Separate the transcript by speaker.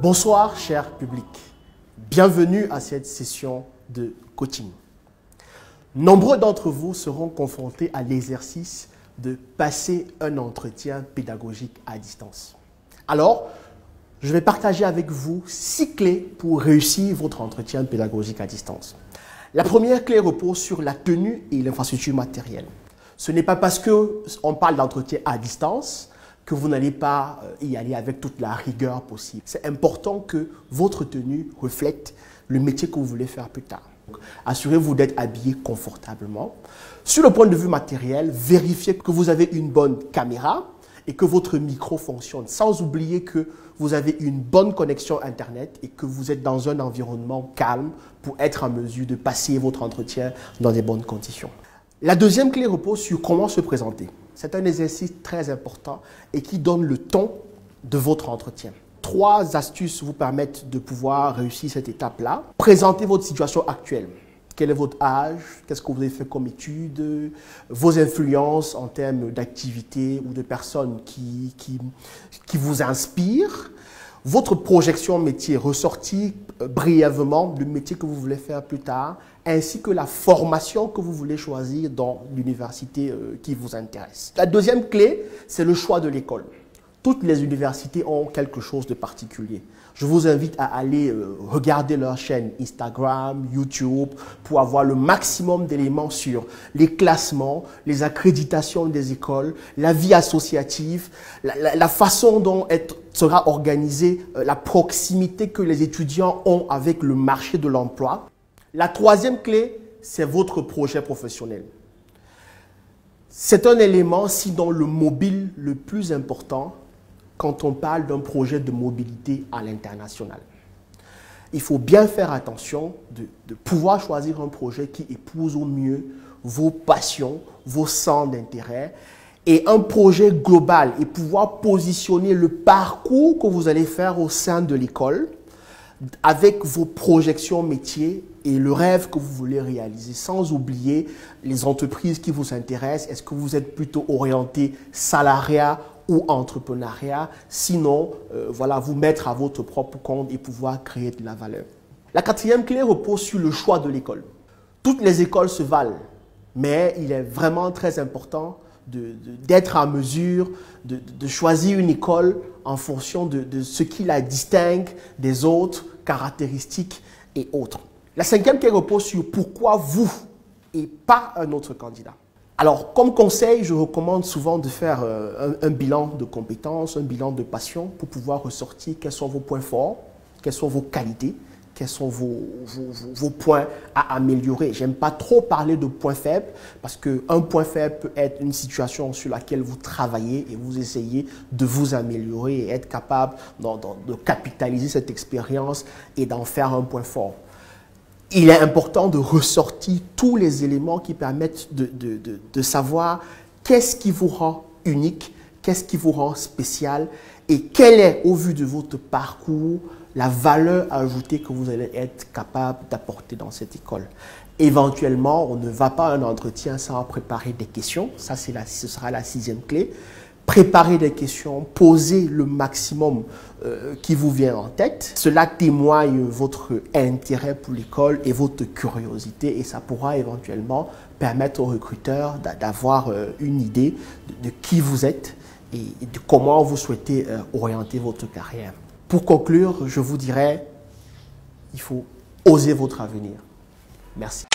Speaker 1: Bonsoir, cher public. Bienvenue à cette session de coaching. Nombreux d'entre vous seront confrontés à l'exercice de passer un entretien pédagogique à distance. Alors, je vais partager avec vous 6 clés pour réussir votre entretien pédagogique à distance. La première clé repose sur la tenue et l'infrastructure matérielle. Ce n'est pas parce qu'on parle d'entretien à distance que vous n'allez pas y aller avec toute la rigueur possible. C'est important que votre tenue reflète le métier que vous voulez faire plus tard. Assurez-vous d'être habillé confortablement. Sur le point de vue matériel, vérifiez que vous avez une bonne caméra et que votre micro fonctionne, sans oublier que vous avez une bonne connexion Internet et que vous êtes dans un environnement calme pour être en mesure de passer votre entretien dans des bonnes conditions. La deuxième clé repose sur comment se présenter. C'est un exercice très important et qui donne le ton de votre entretien. 3 astuces vous permettent de pouvoir réussir cette étape-là. Présentez votre situation actuelle. Quel est votre âge? Qu'est-ce que vous avez fait comme études? Vos influences en termes d'activités ou de personnes qui vous inspirent. Votre projection métier, ressortir brièvement le métier que vous voulez faire plus tard, ainsi que la formation que vous voulez choisir dans l'université qui vous intéresse. La deuxième clé, c'est le choix de l'école. Toutes les universités ont quelque chose de particulier. Je vous invite à aller regarder leur chaîne Instagram, YouTube, pour avoir le maximum d'éléments sur les classements, les accréditations des écoles, la vie associative, la façon dont sera organisée la proximité que les étudiants ont avec le marché de l'emploi. La troisième clé, c'est votre projet professionnel. C'est un élément, sinon le mobile le plus important, quand on parle d'un projet de mobilité à l'international. Il faut bien faire attention de pouvoir choisir un projet qui épouse au mieux vos passions, vos centres d'intérêt et un projet global et pouvoir positionner le parcours que vous allez faire au sein de l'école avec vos projections métiers et le rêve que vous voulez réaliser, sans oublier les entreprises qui vous intéressent. Est-ce que vous êtes plutôt orienté salariat ou entrepreneuriat? Sinon, voilà, vous mettre à votre propre compte et pouvoir créer de la valeur. La quatrième clé repose sur le choix de l'école. Toutes les écoles se valent, mais il est vraiment très important d'être en mesure de choisir une école en fonction de ce qui la distingue des autres caractéristiques et autres. La cinquième clé repose sur pourquoi vous et pas un autre candidat. Alors, comme conseil, je recommande souvent de faire un bilan de compétences, un bilan de passion pour pouvoir ressortir quels sont vos points forts, quelles sont vos qualités, quels sont vos points à améliorer. J'aime pas trop parler de points faibles parce qu'un point faible peut être une situation sur laquelle vous travaillez et vous essayez de vous améliorer et être capable de capitaliser cette expérience et d'en faire un point fort. Il est important de ressortir tous les éléments qui permettent de savoir qu'est-ce qui vous rend unique, qu'est-ce qui vous rend spécial et quelle est, au vu de votre parcours, la valeur ajoutée que vous allez être capable d'apporter dans cette école. Éventuellement, on ne va pas à un entretien sans préparer des questions. Ça, ce sera la 6e clé. Préparer des questions, poser le maximum qui vous vient en tête. Cela témoigne votre intérêt pour l'école et votre curiosité et ça pourra éventuellement permettre aux recruteurs d'avoir une idée de qui vous êtes et de comment vous souhaitez orienter votre carrière. Pour conclure, je vous dirais, il faut oser votre avenir. Merci.